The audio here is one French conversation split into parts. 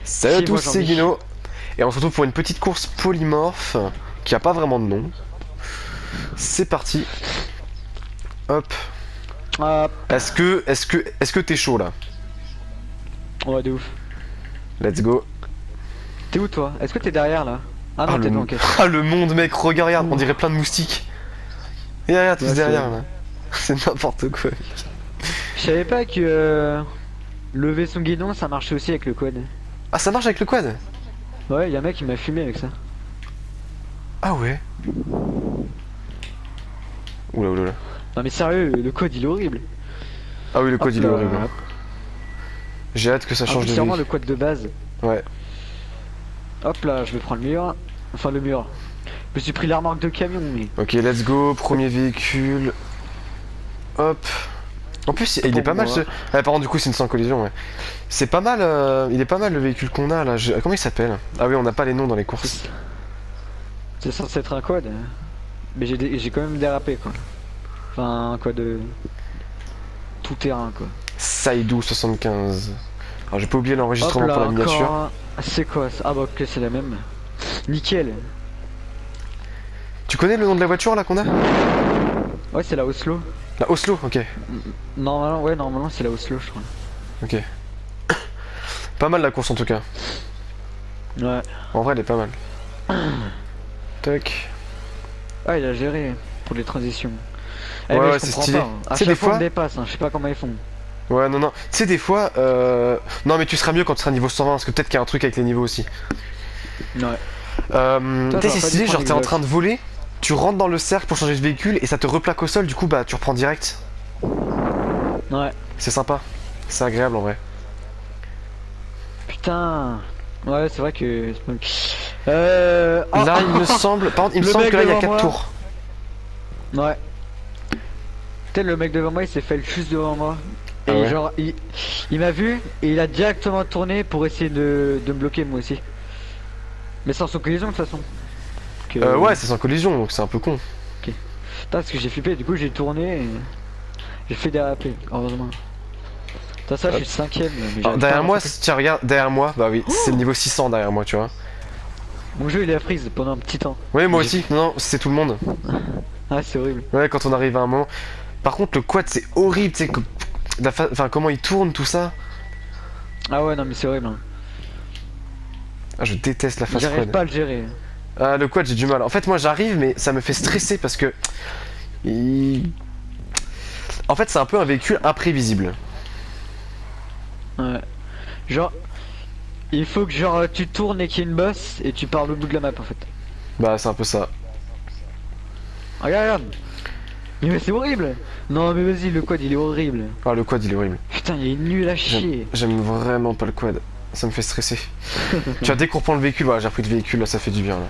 Salut à Si, tous, moi, c'est Jean-Mi. Guino. Et on se retrouve pour une petite course polymorphe qui a pas vraiment de nom. C'est parti. Hop. Ah, Est-ce que t'es chaud là? ouais, de ouf. Let's go. T'es où toi? Est-ce que t'es derrière là? Ah Ah non, le, t'es devant, ok. ah, le monde mec, regarde, on dirait plein de moustiques. Et regarde tous Ouais, derrière là. C'est n'importe quoi. Je savais pas que lever son guidon ça marchait aussi avec le quad. Ah ça marche avec le quad? Ouais, y'a un mec qui m'a fumé avec ça. Ah ouais. Oula oula oula. Non mais sérieux, le quad il est horrible. Ah oui le quad Hop il est là. horrible. J'ai hâte que ça En change plus, de c'est vraiment vie. le quad de base. Ouais. Hop là, je vais prendre le mur. Enfin, le mur. Je me suis pris la remorque de camion, mais. Ok let's go, premier véhicule. Hop. En plus il est Pour pas mal moi. ce... Ah par contre du coup c'est une sans collision ouais. C'est pas mal, il est pas mal le véhicule qu'on a là. Comment il s'appelle? Ah oui, on n'a pas les noms dans les courses. C'est censé être un quad. Hein. Mais j'ai quand même dérapé quoi. Enfin, un quad de. Tout terrain quoi. Saïdou 75. Alors j'ai pas oublié Hop l'enregistrement là, pour la miniature. encore un. C'est quoi ça? Ah bah ok, c'est la même. Nickel. Tu connais le nom de la voiture là qu'on a? Ouais, c'est la Oslo. La Oslo, ok. Normalement, ouais, normalement c'est la Oslo, je crois. Ok. Pas mal la course en tout cas. Ouais. En vrai elle est pas mal. Tac. Ah, il a géré pour les transitions. Eh, Ouais, mais ouais, je c'est comprends stylé. pas. Hein. À C'est chaque des fois, on fois- me dépasse. Hein. Je sais pas comment ils font. Ouais non non. Tu sais des fois non mais tu seras mieux quand tu seras niveau 120 parce que peut-être qu'il y a un truc avec les niveaux aussi. Ouais. Tu sais c'est j'aurais pas dû stylé, prendre genre t'es en Xbox. train de voler, tu rentres dans le cercle pour changer de véhicule et ça te replaque au sol, du coup bah tu reprends direct. Ouais. C'est sympa. C'est agréable en vrai. Putain. Ouais, c'est vrai que. Là il me semble. Par contre il me Le semble mec que là il y a devant 4 moi. tours. Ouais. Peut-être le mec devant moi, il s'est fait juste devant moi. Et Ah ouais. genre, il m'a vu et il a directement tourné pour essayer de me bloquer moi aussi. Mais sans son collision de toute façon. Ouais c'est sans collision donc c'est un peu con. Putain, parce que j'ai flippé, du coup j'ai tourné et j'ai fait déraper, heureusement. Putain, ça, je suis 5ème. Mais Alors, j'arrive derrière pas à moi, rattraper. si tu regardes derrière moi, bah oui, c'est le niveau 600 derrière moi, tu vois. Mon jeu il est à freeze pendant un petit temps. Oui, moi J'ai- aussi, non, non, c'est tout le monde. Ah, c'est horrible. Ouais, quand on arrive à un moment. Par contre, le quad, c'est horrible, tu sais, enfin, comment il tourne, tout ça. Ah ouais, non, mais c'est horrible. Hein. Ah, je déteste la face J'arrive quad. pas à le gérer. Ah, le quad, j'ai du mal. En fait, moi, j'arrive, mais ça me fait stresser parce que. il- En fait, c'est un peu un véhicule imprévisible. Ouais. Genre, il faut que genre tu tournes et qu'il y ait une bosse et tu pars au bout de la map en fait. Bah, c'est un peu ça. Regarde, regarde. Mais c'est horrible. Non mais vas-y, le quad il est horrible. Ah, le quad, il est horrible. Putain, il est nul à chier. J'aime vraiment pas le quad. Ça me fait stresser. Tu vois, dès qu'on reprend le véhicule, voilà, j'ai repris le véhicule, là, ça fait du bien, là.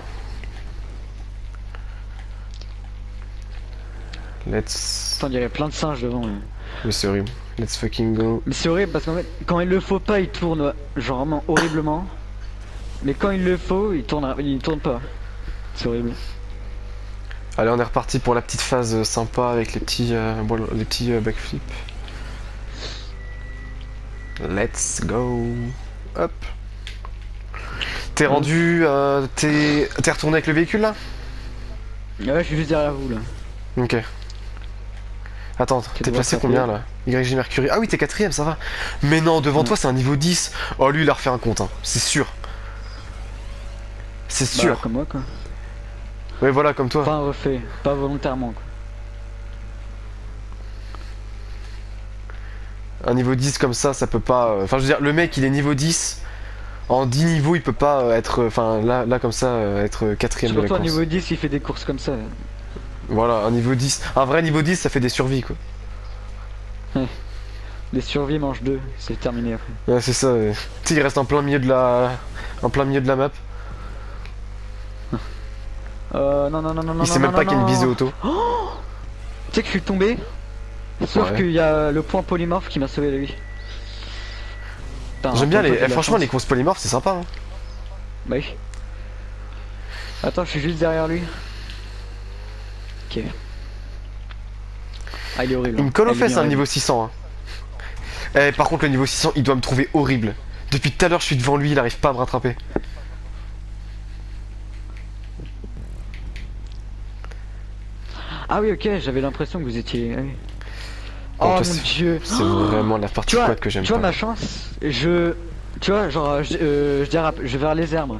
Let's. Putain, il y avait plein de singes devant. Hein. Mais c'est horrible. Let's fucking go. Mais c'est horrible parce qu'en fait, quand il le faut pas, il tourne genre vraiment horriblement. Mais quand il le faut, il tourne pas. C'est horrible. Allez, on est reparti pour la petite phase sympa avec les petits backflips. Let's go. Hop. T'es rendu, t'es retourné avec le véhicule là? Ouais, je suis juste derrière vous là. Ok. Attends, Tu t'es dois placé taper. combien là? YG Mercury. Ah oui, t'es quatrième, ça va. Mais non, devant Ouais. toi c'est un niveau 10. Oh, lui il a refait un compte, hein. C'est sûr. C'est Bah, sûr. comme moi quoi. Ouais, voilà, comme toi. Enfin refait, pas volontairement quoi. Un niveau 10 comme ça peut pas. Enfin, je veux dire, le mec il est niveau 10. En 10 niveaux, il peut pas être. Enfin, là comme ça, être quatrième de la Surtout à course. niveau 10, il fait des courses comme ça. Voilà, un niveau 10. Un vrai niveau 10, ça fait des survies quoi. Les survies manche 2, c'est terminé après. Ouais, c'est ça. Tu sais, il reste en plein milieu de la. En plein milieu de la map. Non, non, non, non, non. Il sait non, même pas qu'il y a une visée non. auto. Tu sais que je suis tombé. Sauf Ouais. qu'il y a le point polymorphe qui m'a sauvé la vie. Putain, J'aime bien pour une fois, les. j'ai de la Franchement, chance. les courses polymorphes, c'est sympa. Hein. Bah oui. Attends, je suis juste derrière lui. Ok. Ah, il est horrible. Il me colle aux Ah, il est fesses bien un horrible. niveau 600. Hein. Eh, par contre, le niveau 600, il doit me trouver horrible. Depuis tout à l'heure, je suis devant lui, il arrive pas à me rattraper. Ah oui, ok, j'avais l'impression que vous étiez. Ah oui. Bon, Oh toi, mon c'est dieu. c'est vraiment la partie Tu vois, quad que j'aime tu vois pas. ma chance, tu vois, genre, je dérape, je vais vers les herbes.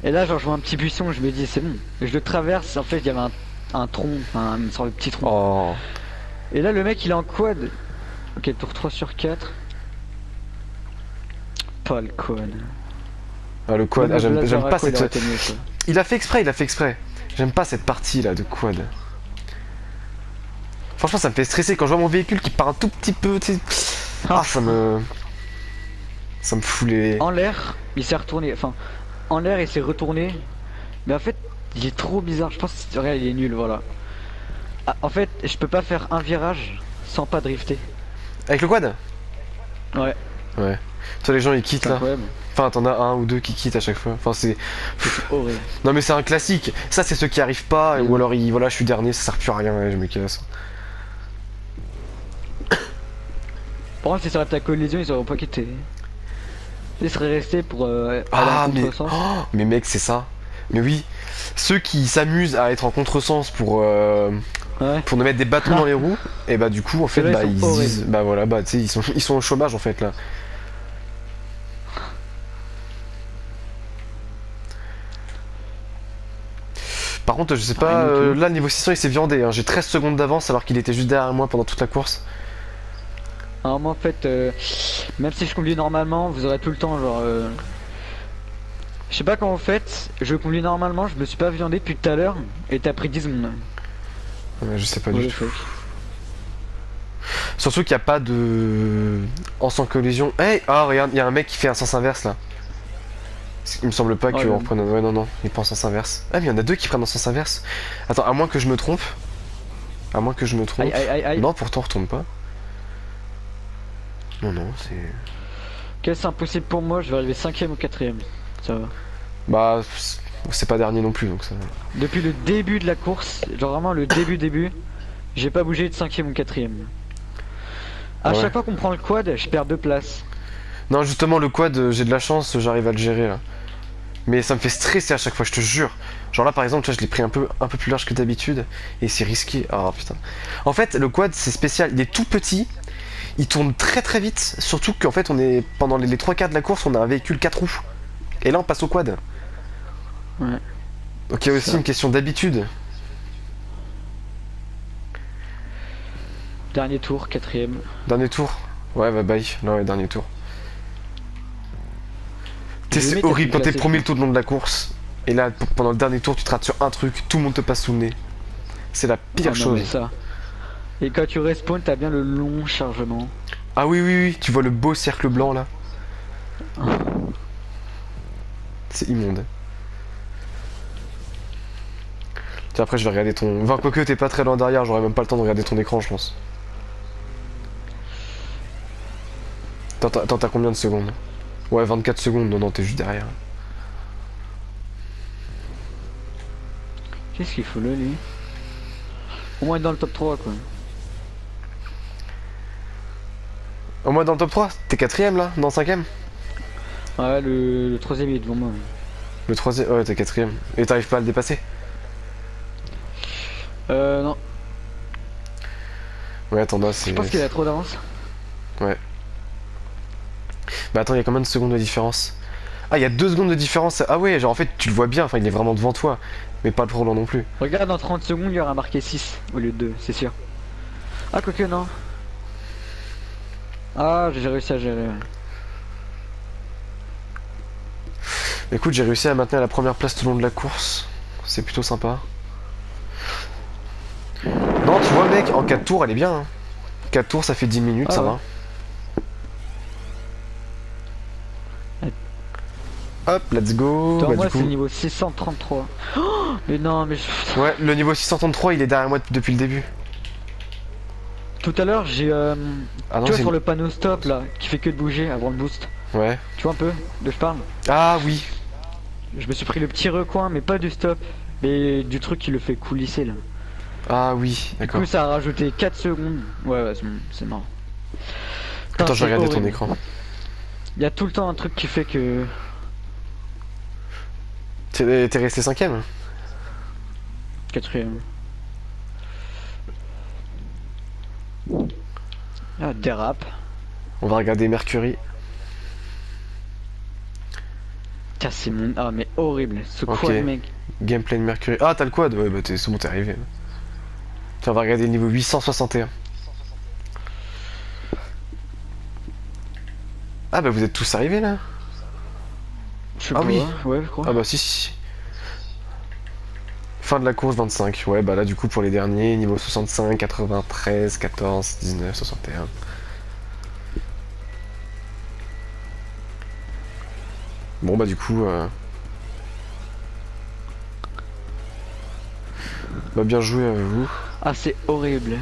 Et là, genre, je vois un petit buisson, je me dis, c'est bon. Je le traverse, en fait, il y avait un tronc, une sorte de petit tronc. Oh. Et là, le mec, il est en quad. Ok, tour 3 sur 4. Pas le quad. Ah, le quad, Même le j'aime blazer pas à quoi, il aurait cette... été mieux, quoi. Il a fait exprès, il a fait exprès. J'aime pas cette partie là de quad. Franchement, ça me fait stresser quand je vois mon véhicule qui part un tout petit peu, tu sais. Ah, ça me... Ça me fout les... En l'air, il s'est retourné. Enfin, en l'air, il s'est retourné. Mais en fait, il est trop bizarre. Je pense que regarde, il est nul, voilà. Ah, en fait, je peux pas faire un virage sans pas drifter. Avec le quad? Ouais, Ouais. Toi, les gens, ils quittent c'est là. incroyable. Enfin, t'en as un ou deux qui quittent à chaque fois. Enfin, c'est... C'est horrible. Non, mais c'est un classique. Ça, c'est ceux qui arrivent pas. Ou Mm. alors, voilà, je suis dernier, ça sert plus à rien, ouais, je me casse. Par contre, si ça aurait été la collision, ils auraient pas quitté. Ils seraient restés pour aller Ah, en mais... contresens. Oh, mais mec, c'est ça. Mais oui. Ceux qui s'amusent à être en contresens Ouais. pour nous mettre des bâtons dans les roues, et bah du coup en fait Ceux-là, bah ils ils sont se disent bah voilà bah tu sais ils sont au chômage en fait là. Par contre je sais pas, Rien du tout. là niveau 600 il s'est viandé, hein. J'ai 13 secondes d'avance alors qu'il était juste derrière moi pendant toute la course. Alors moi en fait, même si je conduis normalement, vous aurez tout le temps genre... Je sais pas comment vous faites, je conduis normalement, je me suis pas viandé depuis tout à l'heure, et t'as pris 10 secondes. Je sais pas Ouais, du le tout. fuck. Surtout qu'il n'y a pas de... En sans collision. Hey, ah regarde, il y a un mec qui fait un sens inverse là. Il me semble pas Oh, qu'on le- reprenne... Ouais non non, il prend en sens inverse. Ah mais il y en a deux qui prennent en sens inverse. Attends, à moins que je me trompe. À moins que je me trompe. Aïe aïe aïe aïe. Non pourtant on retourne pas. Non non, c'est... Ok, c'est impossible pour moi, je vais arriver 5ème ou 4ème. Ça va. Bah... C'est pas dernier non plus donc ça... Depuis le début de la course, genre vraiment le début, j'ai pas bougé de 5ème ou 4ème. À Ah ouais. chaque fois qu'on prend le quad, je perds 2 places. Non justement le quad, j'ai de la chance, j'arrive à le gérer là. Mais ça me fait stresser à chaque fois, je te jure. Genre là par exemple, tu vois, je l'ai pris un peu plus large que d'habitude et c'est risqué. Ah putain. En fait, le quad c'est spécial, il est tout petit, il tourne très très vite, surtout qu'en fait on est pendant les 3 quarts de la course, on a un véhicule 4 roues. Et là on passe au quad. Ouais. Donc il y a aussi Ça. une question d'habitude. Dernier tour, 4ème. Dernier tour. Ouais bah bye, là ouais, dernier tour. Tu sais, Je vais c'est mettre horrible la quand t'es plus premier classée, tout le long de la course. Et là pendant le dernier tour tu te rates sur un truc, tout le monde te passe sous le nez. C'est la je pire crois. Oh non, chose. mais ça. Et quand tu respawn, t'as bien le long chargement. Ah oui oui oui, tu vois le beau cercle blanc là. C'est immonde. Tiens, après je vais regarder ton... Enfin quoique t'es pas très loin derrière, j'aurais même pas le temps de regarder ton écran je pense. Attends, t'as combien de secondes? Ouais 24 secondes, non non t'es juste derrière. Qu'est-ce qu'il faut là, lui? Au moins être dans le top 3, quoi. Au moins dans le top 3, t'es quatrième là? Non, cinquième? Ouais, le 3ème il est devant moi. Le troisième, ouais t'es quatrième. Et t'arrives pas à le dépasser? Non. Ouais t'en as, c'est... Je pense qu'il a trop d'avance. Ouais. Bah attends, il y a combien de secondes de différence? Ah, il y a 2 secondes de différence. Ah ouais, genre en fait tu le vois bien, enfin il est vraiment devant toi. Mais pas trop loin non plus. Regarde, dans 30 secondes, il y aura marqué 6 au lieu de 2, c'est sûr. Ah, quoique, non. Ah, j'ai réussi à gérer. Écoute, j'ai réussi à maintenir la première place tout le long de la course. C'est plutôt sympa. Non, tu vois mec, en 4 tours elle est bien. Hein. 4 tours ça fait 10 minutes, Ah ça ouais. va. Hop, let's go. Attends, Bah, moi, du coup... c'est niveau 633. Oh, mais non, mais Ouais, le niveau 633 il est derrière moi depuis le début. tout à l'heure, j'ai. Ah non, Tu vois, c'est... sur le panneau stop là, qui fait que de bouger avant le boost. Ouais. Tu vois un peu de je parle? Ah oui. Je me suis pris le petit recoin, mais pas du stop, mais du truc qui le fait coulisser là. Ah oui, Du d'accord. coup, ça a rajouté 4 secondes. Ouais, ouais, c'est marrant. Putain, Attends, je vais c'est regarder ton horrible. écran. Il y a tout le temps un truc qui fait que... T'es resté cinquième? Quatrième. Ah, dérape. On va regarder Mercury. Tiens, c'est mon... Ah, mais horrible. Ce Ok. quad, mec. Gameplay de Mercury. Ah, t'as le quad? Ouais, bah c'est bon, t'es arrivé. Tiens, on va regarder le niveau 861. Ah bah vous êtes tous arrivés là? Je sais Ah pas. oui. Ouais, je crois. Ah bah si. Fin de la course 25. Ouais bah là du coup pour les derniers, niveau 65, 93, 14, 19, 61. Bon bah du coup... Bah bien joué à vous. Ah, c'est horrible.